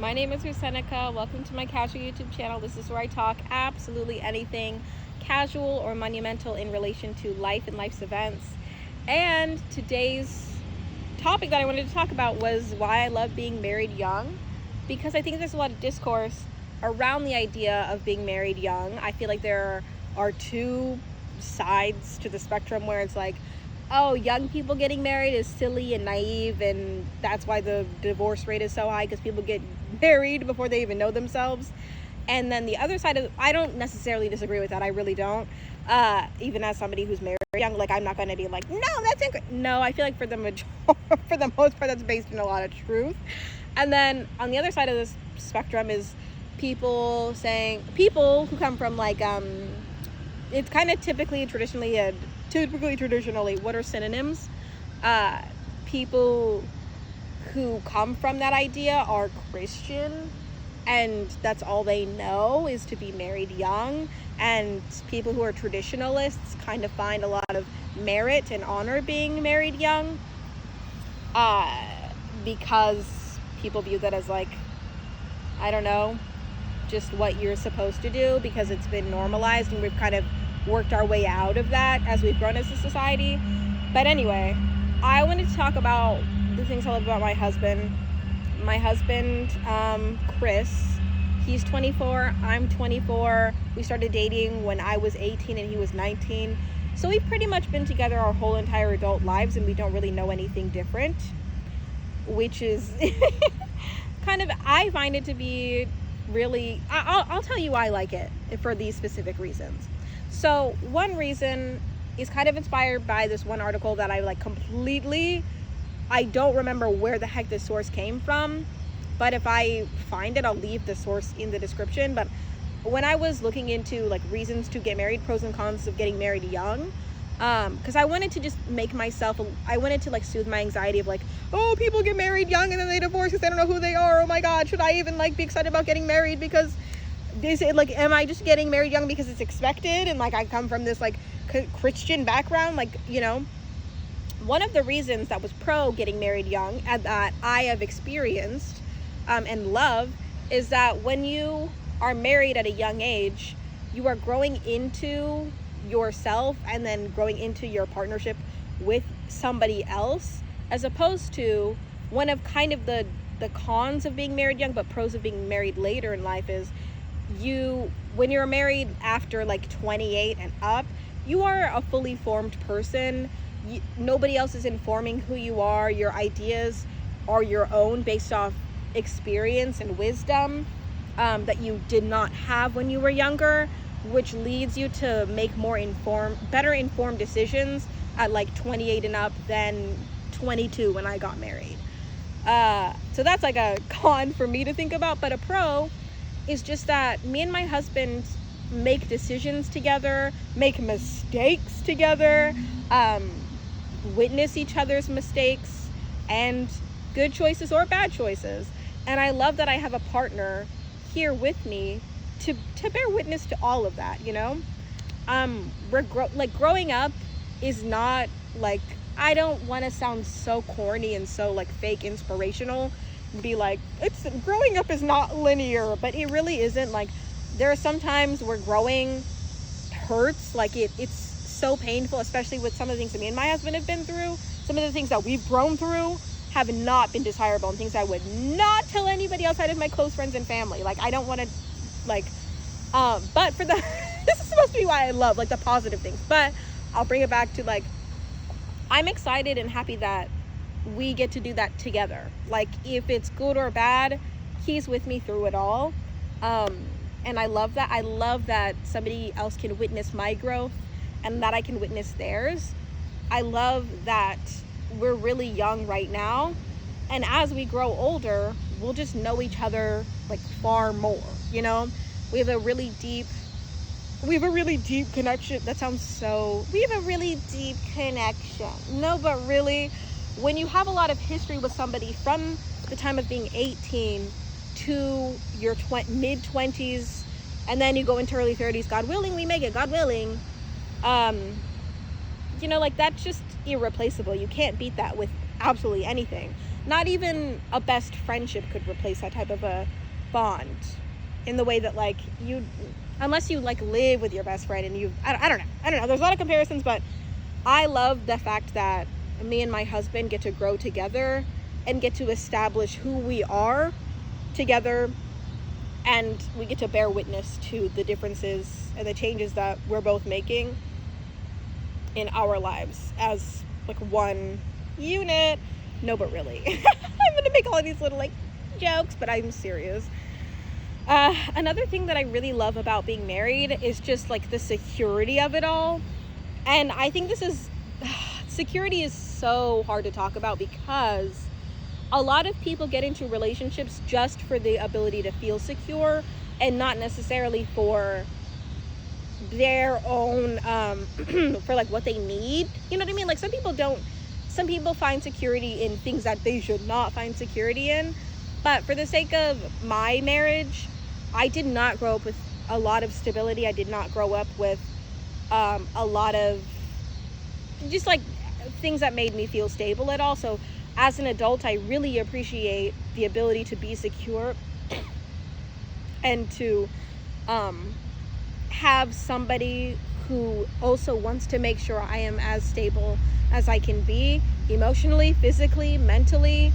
My name is Rusenica. Welcome to my casual YouTube channel. This is where I talk absolutely anything casual or monumental in relation to life and life's events. And today's topic that I wanted to talk about was why I love being married young, because I think there's a lot of discourse around the idea of being married young. I feel like there are two sides to the spectrum where it's like, oh, young people getting married is silly and naive, and that's why the divorce rate is so high, because people get married before they even know themselves. And then the other side of, I don't necessarily disagree with that. I really don't. Even as somebody who's married young, like, I'm not going to be like, no, that's incorrect. No, I feel like for the most part, that's based in a lot of truth. And then on the other side of this spectrum is people who come from like, it's kind of typically traditionally, what are synonyms? People who come from that idea are Christian, and that's all they know is to be married young. And people who are traditionalists kind of find a lot of merit and honor being married young, because people view that as, like, I don't know, just what you're supposed to do, because it's been normalized and we've kind of worked our way out of that as we've grown as a society. But anyway, I wanted to talk about the things I love about my husband. My husband, Chris, he's 24, I'm 24. We started dating when I was 18 and he was 19. So we've pretty much been together our whole entire adult lives, and we don't really know anything different, which is kind of, I find it to be really, I'll tell you why I like it for these specific reasons. So one reason is kind of inspired by this one article that I I don't remember where the heck this source came from, but if I find it, I'll leave the source in the description. But when I was looking into like reasons to get married, pros and cons of getting married young, because I wanted to just I wanted to like soothe my anxiety of like, oh, people get married young and then they divorce because they don't know who they are. Oh my God, should I even like be excited about getting married? Because am I just getting married young because it's expected? And like, I come from this like Christian background, like, you know, one of the reasons that was pro getting married young and that I have experienced and love is that when you are married at a young age, you are growing into yourself and then growing into your partnership with somebody else, as opposed to one of kind of the cons of being married young, but pros of being married later in life is when you're married after like 28 and up, you are a fully formed person. Nobody else is informing who you are. Your ideas are your own based off experience and wisdom that you did not have when you were younger, which leads you to make better informed decisions at like 28 and up than 22 when I got married. So that's like a con for me to think about, but a pro is just that me and my husband make decisions together, make mistakes together, witness each other's mistakes and good choices or bad choices. And I love that I have a partner here with me to bear witness to all of that, you know? Growing up is not like, I don't want to sound so corny and so like fake inspirational, be like, growing up is not linear, but it really isn't. Like, there are some times where growing hurts, like it's so painful, especially with some of the things that me and my husband have been through. Some of the things that we've grown through have not been desirable, and things I would not tell anybody outside of my close friends and family. Like, I don't want to, like, but for the this is supposed to be why I love like the positive things, but I'll bring it back to like, I'm excited and happy that we get to do that together. Like, if it's good or bad, he's with me through it all. And I love that. I love that somebody else can witness my growth and that I can witness theirs. I love that we're really young right now, and as we grow older, we'll just know each other like far more, you know? We have a really deep connection. That sounds so, we have a really deep connection. No, but really, when you have a lot of history with somebody from the time of being 18 to your mid-20s, and then you go into early 30s, God willing, we make it, God willing, you know, like, that's just irreplaceable. You can't beat that with absolutely anything. not even a best friendship could replace that type of a bond, in the way that like unless you like live with your best friend and I don't know, there's a lot of comparisons, but I love the fact that me and my husband get to grow together and get to establish who we are together, and we get to bear witness to the differences and the changes that we're both making in our lives as like one unit. No, but really. I'm gonna make all of these little like jokes, but I'm serious. Another thing that I really love about being married is just like the security of it all. And I think security is so hard to talk about, because a lot of people get into relationships just for the ability to feel secure and not necessarily for their own, for like what they need. You know what I mean? Like some people find security in things that they should not find security in. But for the sake of my marriage, I did not grow up with a lot of stability. I did not grow up with a lot of just like things that made me feel stable at all. So as an adult, I really appreciate the ability to be secure and to have somebody who also wants to make sure I am as stable as I can be, emotionally, physically, mentally.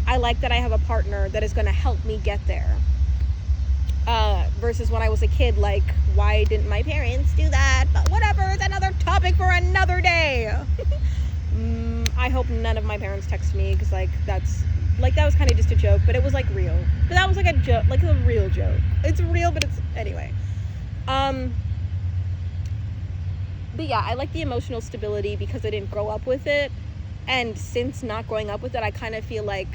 I like that I have a partner that is going to help me get there. Versus when I was a kid, like, why didn't my parents do that? But whatever, it's another topic for another day. I hope none of my parents text me, because like that was kind of just a joke, but it was like real. But that was like a joke, like a real joke. It's real, but it's anyway. But yeah, I like the emotional stability because I didn't grow up with it, and since not growing up with it, I kind of feel like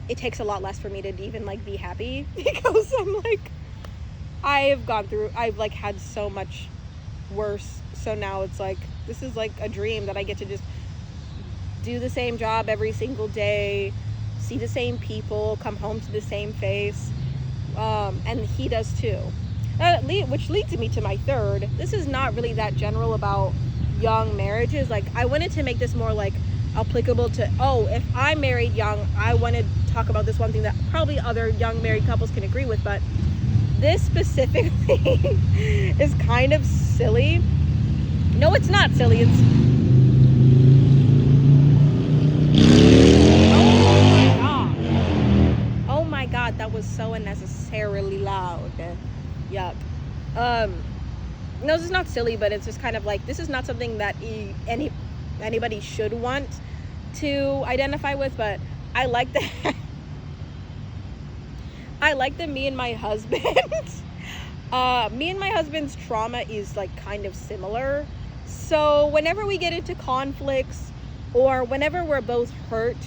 it takes a lot less for me to even like be happy, because I'm like, I've like had so much worse. So now it's like, this is like a dream that I get to just do the same job every single day, see the same people, come home to the same face. And he does too. Which leads me to my third. This is not really that general about young marriages. Like, I wanted to make this more like applicable to, if I'm married young, I want to talk about this one thing that probably other young married couples can agree with, but this specifically is kind of silly. No, it's not silly. It's oh my god, that was so unnecessarily loud. Yuck. No, this is not silly, but it's just kind of like, this is not something that anybody should want to identify with, but I like that. I like that me and my husband me and my husband's trauma is like kind of similar. So whenever we get into conflicts, or whenever we're both hurt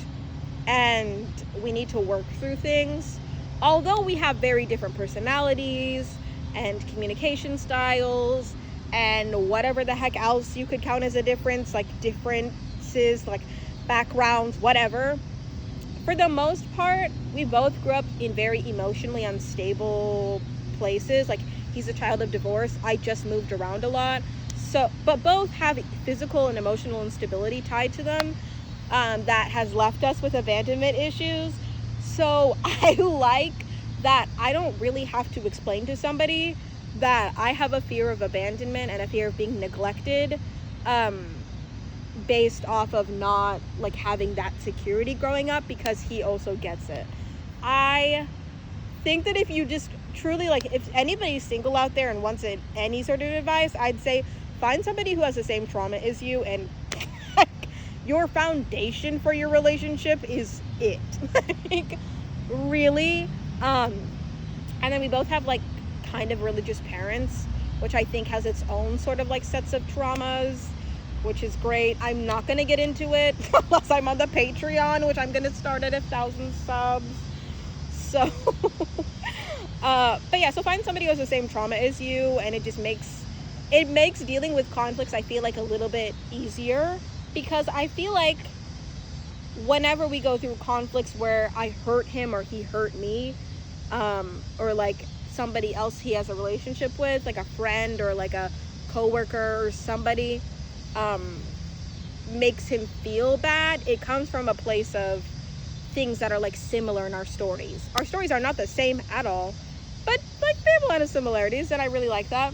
and we need to work through things, although we have very different personalities and communication styles and whatever the heck else you could count as a difference, like differences, like backgrounds, whatever, for the most part, we both grew up in very emotionally unstable places. Like, he's a child of divorce. I just moved around a lot. So, but both have physical and emotional instability tied to them, that has left us with abandonment issues. So I like that I don't really have to explain to somebody that I have a fear of abandonment and a fear of being neglected, based off of not like having that security growing up, because he also gets it. I think that if you just truly, like, if anybody's single out there and wants any sort of advice, I'd say find somebody who has the same trauma as you, and your foundation for your relationship is it. Like, really. And then we both have like kind of religious parents, which I think has its own sort of like sets of traumas, which is great. I'm not going to get into it unless I'm on the Patreon, which I'm going to start at 1,000 subs. So, but yeah, so find somebody who has the same trauma as you, and it makes dealing with conflicts, I feel like, a little bit easier, because I feel like whenever we go through conflicts where I hurt him or he hurt me, or like somebody else he has a relationship with, like a friend or like a coworker or somebody, makes him feel bad, it comes from a place of things that are like similar in our stories. Our stories are not the same at all, but like they have a lot of similarities, and I really like that.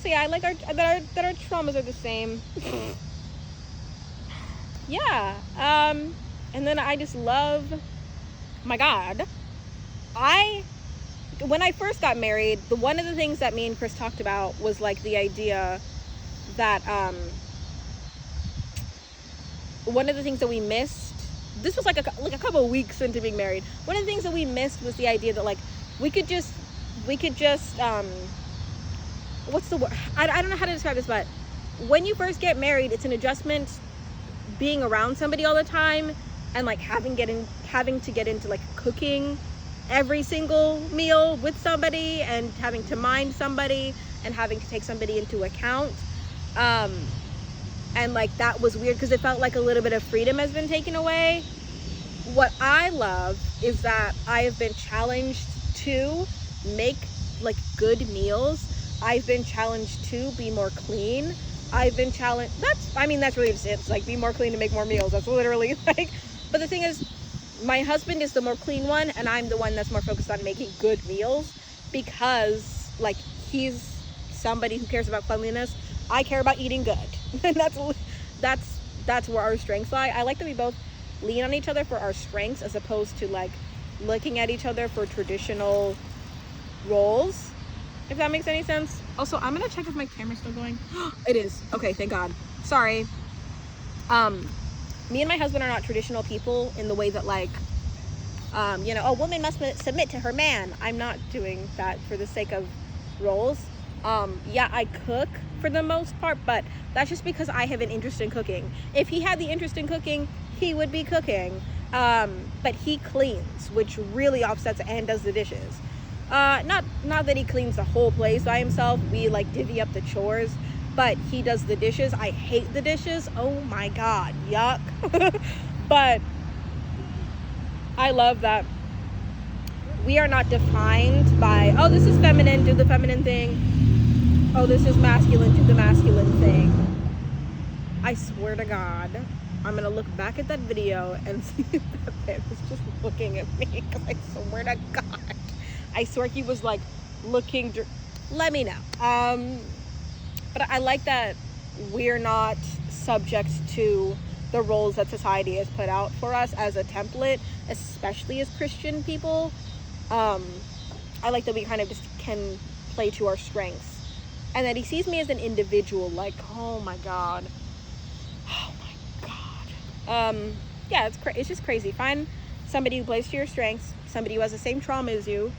So yeah, I like that our traumas are the same. Yeah. And then I just love, my God, when I first got married, one of the things that me and Chris talked about was like the idea that one of the things that we missed, this was like a couple of weeks into being married, one of the things that we missed was the idea that like we could just what's the word, I don't know how to describe this, but when you first get married, it's an adjustment being around somebody all the time, and like having to get into like cooking every single meal with somebody, and having to mind somebody, and having to take somebody into account, and like that was weird because it felt like a little bit of freedom has been taken away. What I love is that I have been challenged to make like good meals. I've been challenged to be more clean. I've been challenged, that's really just it. It's like be more clean to make more meals. That's literally like, but the thing is, my husband is the more clean one, and I'm the one that's more focused on making good meals, because like he's somebody who cares about cleanliness. I care about eating good. And that's where our strengths lie. I like that we both lean on each other for our strengths, as opposed to like looking at each other for traditional roles, if that makes any sense. Also, I'm gonna check if my camera's still going. It is. Okay, thank God. Sorry. Me and my husband are not traditional people in the way that like, a woman must submit to her man. I'm not doing that for the sake of roles. Yeah, I cook for the most part, but that's just because I have an interest in cooking. If he had the interest in cooking, he would be cooking. But he cleans, which really offsets, and does the dishes. Not that he cleans the whole place by himself. We like divvy up the chores, but he does the dishes. I hate the dishes. Oh my God, yuck. But I love that we are not defined by, oh, this is feminine, do the feminine thing. Oh, this is masculine, do the masculine thing. I swear to God, I'm gonna look back at that video and see if that man was just looking at me, because I swear to God, I swear he was like looking. Let me know. But I like that we're not subject to the roles that society has put out for us as a template, especially as Christian people. I like that we kind of just can play to our strengths, and that he sees me as an individual. Like, oh my God. Yeah, it's just crazy. Find somebody who plays to your strengths, somebody who has the same trauma as you,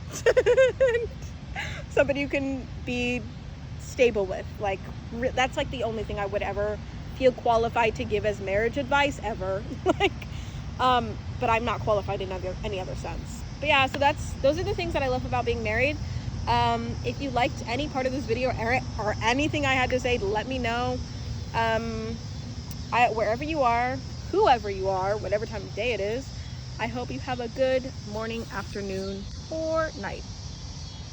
somebody you can be stable with. Like, that's like the only thing I would ever feel qualified to give as marriage advice ever. Like, but I'm not qualified in any other sense. But yeah, so those are the things that I love about being married. If you liked any part of this video or anything I had to say, let me know. Wherever you are, whoever you are, whatever time of day it is, I hope you have a good morning, afternoon, or night.